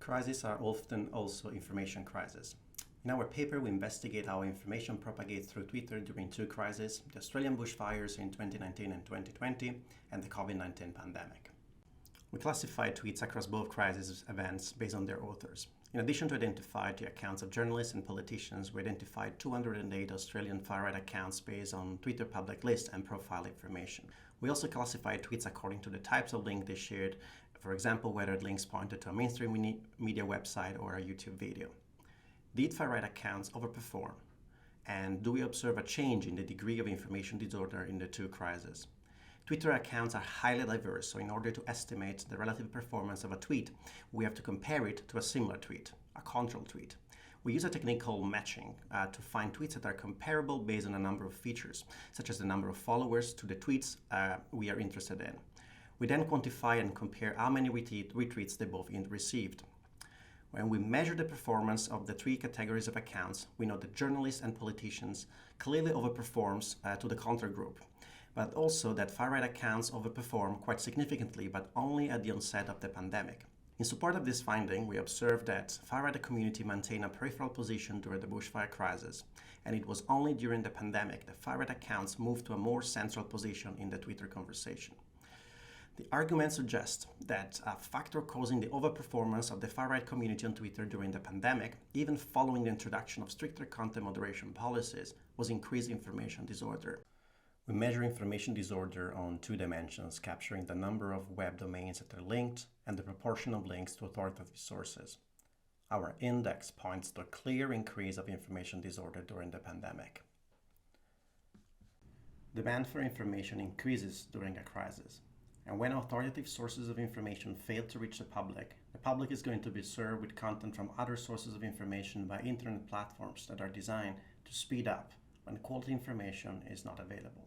Crises are often also information crises. In our paper, we investigate how information propagates through Twitter during two crises, the Australian bushfires in 2019 and 2020, and the COVID-19 pandemic. We classified tweets across both crisis events based on their authors. In addition to identifying the accounts of journalists and politicians, we identified 208 Australian far-right accounts based on Twitter public list and profile information. We also classified tweets according to the types of link they shared, for example, whether links pointed to a mainstream media website or a YouTube video. Did far-right accounts overperform? And do we observe a change in the degree of information disorder in the two crises? Twitter accounts are highly diverse, so in order to estimate the relative performance of a tweet, we have to compare it to a similar tweet, a control tweet. We use a technique called matching to find tweets that are comparable based on a number of features, such as the number of followers to the tweets we are interested in. We then quantify and compare how many retweets they both received. When we measure the performance of the three categories of accounts, we know that journalists and politicians clearly overperforms to the control group, but also that far-right accounts overperform quite significantly, but only at the onset of the pandemic. In support of this finding, we observed that far-right community maintained a peripheral position during the bushfire crisis, and it was only during the pandemic that far-right accounts moved to a more central position in the Twitter conversation. The argument suggests that a factor causing the overperformance of the far-right community on Twitter during the pandemic, even following the introduction of stricter content moderation policies, was increased information disorder. We measure information disorder on two dimensions, capturing the number of web domains that are linked and the proportion of links to authoritative sources. Our index points to a clear increase of information disorder during the pandemic. Demand for information increases during a crisis. And when authoritative sources of information fail to reach the public is going to be served with content from other sources of information by internet platforms that are designed to speed up when quality information is not available.